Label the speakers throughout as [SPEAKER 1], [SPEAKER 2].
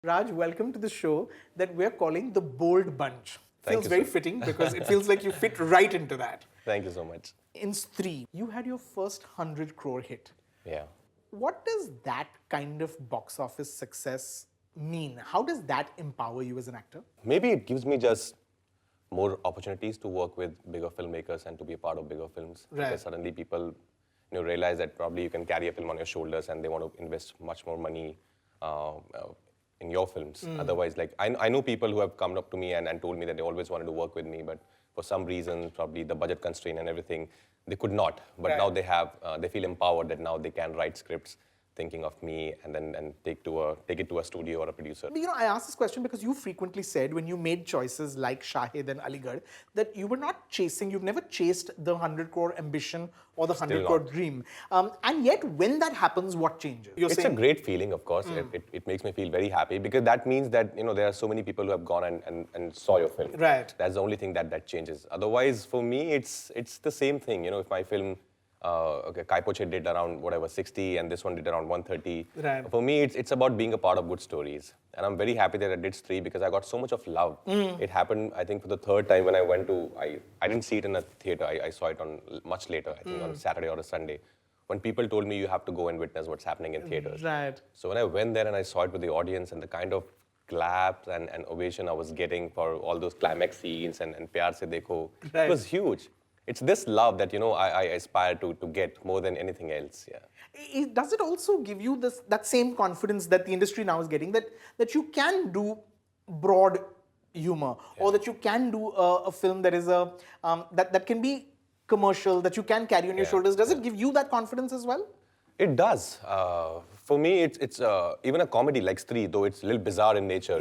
[SPEAKER 1] Raj, welcome to the show that we're calling the Bold Bunch.
[SPEAKER 2] Thank
[SPEAKER 1] Feels
[SPEAKER 2] you,
[SPEAKER 1] very
[SPEAKER 2] sir.
[SPEAKER 1] fitting because it feels like you fit right into that.
[SPEAKER 2] Thank you so much.
[SPEAKER 1] In Stree, you had your first 100 crore hit.
[SPEAKER 2] Yeah.
[SPEAKER 1] What does that kind of box office success mean? How does that empower you as an actor?
[SPEAKER 2] Maybe it gives me just more opportunities to work with bigger filmmakers and to be a part of bigger films.
[SPEAKER 1] Right.
[SPEAKER 2] Because suddenly people realize that probably you can carry a film on your shoulders and they want to invest much more money in your films. Otherwise, like I know people who have come up to me and told me that they always wanted to work with me, but for some reason, probably the budget constraint and everything, they could not. But now they have, they feel empowered that now they can write scripts thinking of me and then take it to a studio or a producer.
[SPEAKER 1] But, I ask this question because you frequently said when you made choices like Shahid and Aligarh that you were not chasing, you've never chased the 100 crore ambition or the 100 crore dream. And yet, when that happens, what changes?
[SPEAKER 2] It's a great feeling, of course. It makes me feel very happy because that means that there are so many people who have gone and saw your film.
[SPEAKER 1] Right.
[SPEAKER 2] That's the only thing that changes. Otherwise, for me, it's the same thing. If my film, Kai Poche did around 60 and this one did around 130.
[SPEAKER 1] Right.
[SPEAKER 2] For me, it's about being a part of good stories. And I'm very happy that I did Stree because I got so much of love. It happened, I think, for the third time when I went to, I didn't see it in a theater. I saw it on much later, I think on Saturday or a Sunday, when people told me you have to go and witness what's happening in theaters.
[SPEAKER 1] Right.
[SPEAKER 2] So when I went there and I saw it with the audience and the kind of claps and ovation I was getting for all those climax scenes and Pyar Se Dekho,
[SPEAKER 1] Right.
[SPEAKER 2] it was huge. It's this love that, I aspire to get more than anything else, yeah.
[SPEAKER 1] Does it also give you that same confidence that the industry now is getting, that you can do broad humor, or that you can do a film that is that can be commercial, that you can carry on your shoulders? Does it give you that confidence as well?
[SPEAKER 2] It does. For me, it's even a comedy like Stree, though it's a little bizarre in nature.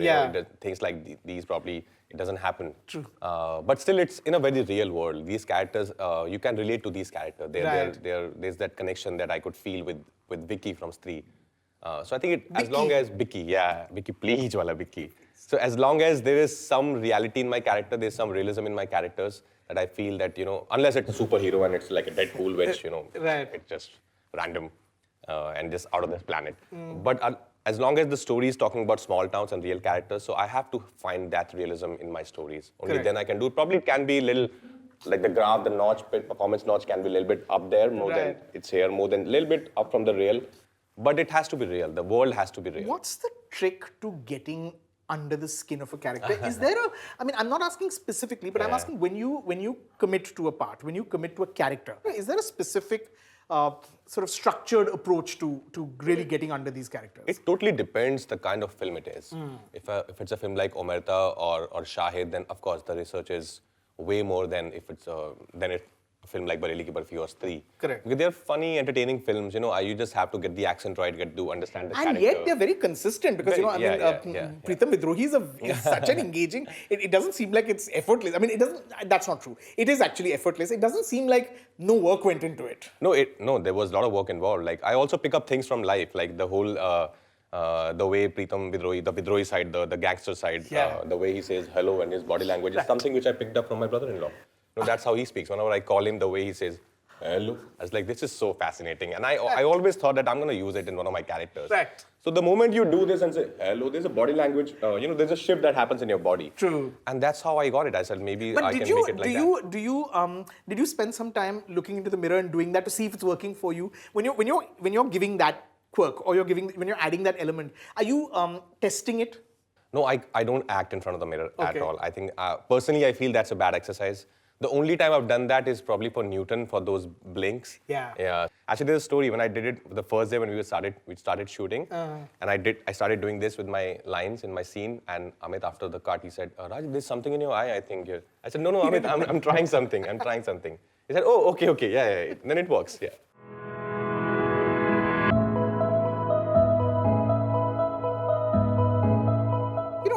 [SPEAKER 2] Things like these probably, it doesn't happen.
[SPEAKER 1] True.
[SPEAKER 2] But still, it's in a very real world. These characters, you can relate to these characters. There's that connection that I could feel with Vicky from Stree. So I think as long as Vicky, please, wala Vicky. So as long as there is some reality in my character, there's some realism in my characters, that I feel that, unless it's a superhero and it's like a Deadpool, which, it's just random and just out of this planet. But as long as the story is talking about small towns and real characters, so I have to find that realism in my stories. Only then I can do it. Probably it can be a little, like the graph, the notch, performance notch can be a little bit up there, more than it's here, more than a little bit up from the real. But it has to be real. The world has to be real.
[SPEAKER 1] What's the trick to getting under the skin of a character? Is there I'm not asking specifically, but I'm asking when you commit to a part, when you commit to a character, is there a specific sort of structured approach to really getting under these characters?
[SPEAKER 2] It totally depends the kind of film it is. If it's a film like Omerta or Shahid, then of course the research is way more than if it's a film like Bareli Ki Barfi or Stree.
[SPEAKER 1] Correct.
[SPEAKER 2] Because they're funny, entertaining films. You just have to get the accent right, get to understand the character.
[SPEAKER 1] And yet they're very consistent because Pritam Vidrohi is such an engaging. It doesn't seem like it's effortless. I mean, it doesn't. That's not true. It is actually effortless. It doesn't seem like no work went into it.
[SPEAKER 2] No, there was a lot of work involved. Like I also pick up things from life, like the whole the way Pritam Vidrohi, the Vidrohi side, the gangster side, the way he says hello and his body language is something which I picked up from my brother-in-law. That's how he speaks. Whenever I call him, the way he says hello, I was like, this is so fascinating. And I always thought that I'm going to use it in one of my characters.
[SPEAKER 1] Right.
[SPEAKER 2] So the moment you do this and say hello, there's a body language, there's a shift that happens in your body.
[SPEAKER 1] True.
[SPEAKER 2] And that's how I got it. I said, maybe I can make it like that.
[SPEAKER 1] Did you spend some time looking into the mirror and doing that to see if it's working for you? When you're giving that quirk or when you're adding that element, are you testing it?
[SPEAKER 2] No, I don't act in front of the mirror at all. I think, personally, I feel that's a bad exercise. The only time I've done that is probably for Newton, for those blinks.
[SPEAKER 1] Yeah.
[SPEAKER 2] Actually, there's a story when I did it the first day when we started shooting, and I started doing this with my lines in my scene. And Amit, after the cut, he said, Raj, there's something in your eye, I think. I said, no, Amit, I'm trying something. He said, oh, okay, yeah. Then it works, yeah.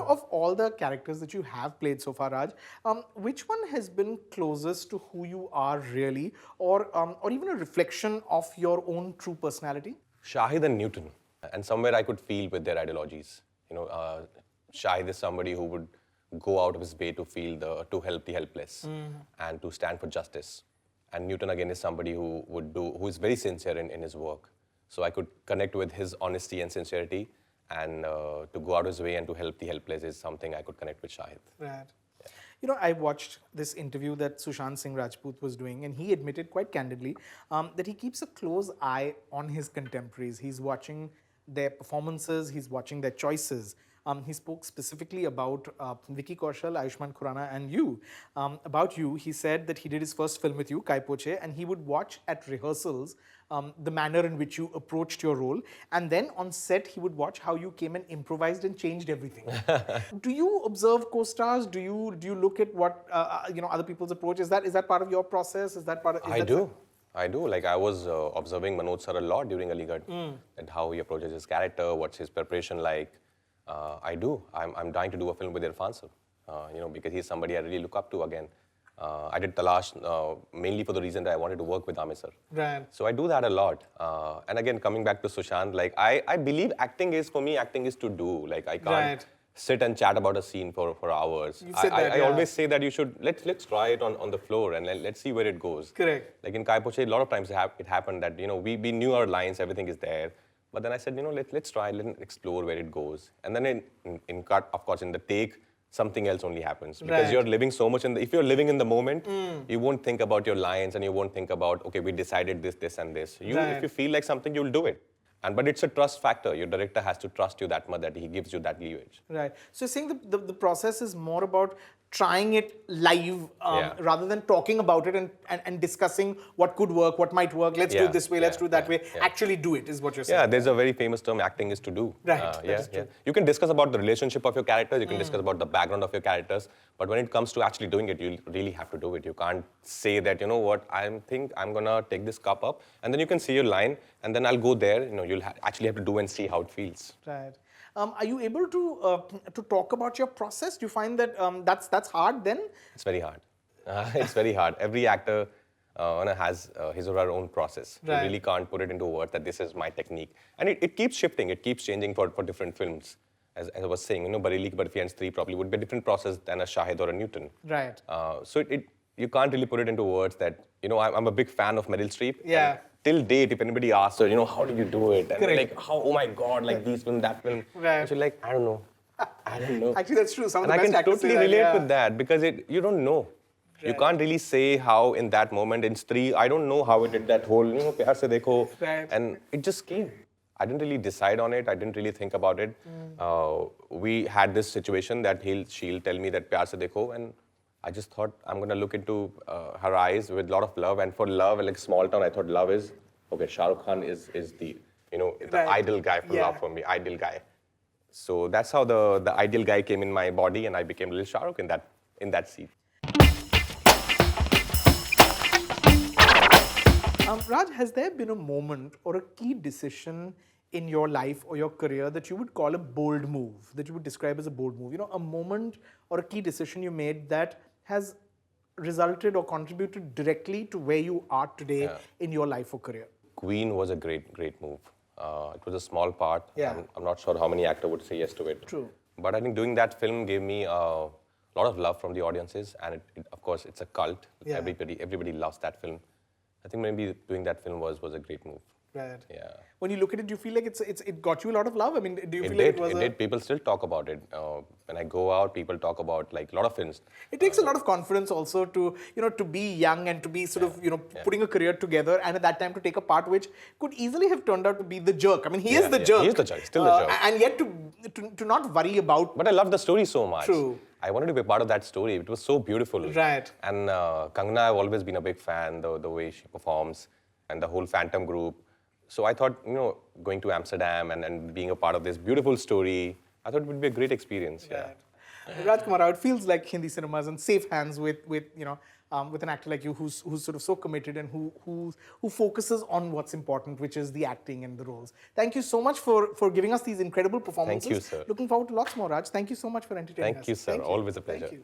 [SPEAKER 1] Of all the characters that you have played so far, Raj, which one has been closest to who you are really, or even a reflection of your own true personality?
[SPEAKER 2] Shahid and Newton. And somewhere I could feel with their ideologies. Shahid is somebody who would go out of his way to help the helpless and to stand for justice. And Newton again is somebody who is very sincere in his work. So I could connect with his honesty and sincerity. and to go out of his way and to help the helpless is something I could connect with Shahid.
[SPEAKER 1] Right. You know, I watched this interview that Sushant Singh Rajput was doing, and he admitted quite candidly that he keeps a close eye on his contemporaries. He's watching their performances, he's watching their choices. He spoke specifically about Vicky Kaushal, Ayushmann Khurrana, and you. About you, he said that he did his first film with you, Kai Poche, and he would watch at rehearsals the manner in which you approached your role, and then on set he would watch how you came and improvised and changed everything. Do you observe co-stars? Do you look at what other people's approach? Is that part of your process? Is that part of?
[SPEAKER 2] I do. Like I was observing Manoj sir a lot during Aligarh, and how he approaches his character, what's his preparation like. I do. I'm dying to do a film with Irfan sir, because he's somebody I really look up to again. I did Talash mainly for the reason that I wanted to work with Amir sir.
[SPEAKER 1] Right.
[SPEAKER 2] So I do that a lot. And again, coming back to Sushant, like I believe acting is to do. Like I can't sit and chat about a scene for hours. I always say that you should, let's try it on the floor and let's see where it goes.
[SPEAKER 1] Correct.
[SPEAKER 2] Like in Kai Poche, a lot of times it happened that, we knew our lines, everything is there. But then I said, let's try, let's explore where it goes. And then in cut, of course, in the take, something else only happens. Because you're living so much if you're living in the moment, you won't think about your lines and you won't think about, okay, we decided this and this. If you feel like something, you'll do it. But it's a trust factor. Your director has to trust you that much that he gives you that leewage.
[SPEAKER 1] Right. So you're saying the process is more about trying it live rather than talking about it and discussing what could work, what might work. Let's do it this way, let's do it that way. Actually do it is what you're saying.
[SPEAKER 2] Yeah, there's a very famous term, acting is to do.
[SPEAKER 1] Right.
[SPEAKER 2] You can discuss about the relationship of your characters, you can discuss about the background of your characters, but when it comes to actually doing it, you really have to do it. You can't say that, I'm gonna take this cup up, and then you can see your line, and then I'll go there. You'll actually have to do and see how it feels.
[SPEAKER 1] Right. Are you able to talk about your process? Do you find that that's hard then?
[SPEAKER 2] It's very hard. It's very hard. Every actor has his or her own process. You really can't put it into words that this is my technique. And it keeps shifting. It keeps changing for different films. As I was saying, Bareli Ki Barfi and Stree probably would be a different process than a Shahid or a Newton.
[SPEAKER 1] Right.
[SPEAKER 2] So you can't really put it into words that, I'm a big fan of Meryl Streep.
[SPEAKER 1] Yeah.
[SPEAKER 2] Till date, if anybody asks her, how do you do it? And like, oh my God, like this film, that film.
[SPEAKER 1] Right.
[SPEAKER 2] And she's like, I don't know.
[SPEAKER 1] Actually, that's true. Some of
[SPEAKER 2] and
[SPEAKER 1] the best
[SPEAKER 2] I can totally relate with that because you don't know.
[SPEAKER 1] Right.
[SPEAKER 2] You can't really say how in that moment in Stree, I don't know how it did that whole, Pyar Se Dekho.
[SPEAKER 1] Right.
[SPEAKER 2] And it just came. I didn't really decide on it. I didn't really think about it. We had this situation that she'll tell me that Pyar Se Dekho, and I just thought I'm going to look into her eyes with a lot of love. And for love, like small town, I thought love is, okay, Shah Rukh Khan is the, the ideal guy for love for me, ideal guy. So that's how the ideal guy came in my body and I became little Shah Rukh in that seat.
[SPEAKER 1] Raj, has there been a moment or a key decision in your life or your career that you would call a bold move, that you would describe as a bold move? A moment or a key decision you made that has resulted or contributed directly to where you are today in your life or career?
[SPEAKER 2] Quint was a great move. It was a small part.
[SPEAKER 1] Yeah.
[SPEAKER 2] I'm not sure how many actors would say yes to it.
[SPEAKER 1] True.
[SPEAKER 2] But I think doing that film gave me a lot of love from the audiences, and of course, it's a cult.
[SPEAKER 1] Yeah.
[SPEAKER 2] Everybody loves that film. I think maybe doing that film was a great move.
[SPEAKER 1] Right.
[SPEAKER 2] Yeah.
[SPEAKER 1] When you look at it, do you feel like it got you a lot of love? I mean, do you feel like
[SPEAKER 2] it was? It did. People still talk about it. When I go out, people talk about like a lot of films.
[SPEAKER 1] It takes a lot of confidence also to to be young and to be sort of putting a career together, and at that time to take a part which could easily have turned out to be the jerk. I mean, he is the jerk.
[SPEAKER 2] He is the jerk. Still the jerk.
[SPEAKER 1] And yet to not worry about.
[SPEAKER 2] But I love the story so much.
[SPEAKER 1] True.
[SPEAKER 2] I wanted to be a part of that story. It was so beautiful.
[SPEAKER 1] Right.
[SPEAKER 2] And Kangana, I've always been a big fan, the way she performs, and the whole Phantom group. So I thought, going to Amsterdam and being a part of this beautiful story, I thought it would be a great experience.
[SPEAKER 1] Right. Rajkummar Rao, it feels like Hindi cinema is in safe hands with an actor like you who's sort of so committed and who focuses on what's important, which is the acting and the roles. Thank you so much for giving us these incredible performances.
[SPEAKER 2] Thank you, sir.
[SPEAKER 1] Looking forward to lots more, Raj. Thank you so much for entertaining us.
[SPEAKER 2] Thank you, sir. Always a pleasure.
[SPEAKER 1] Thank you.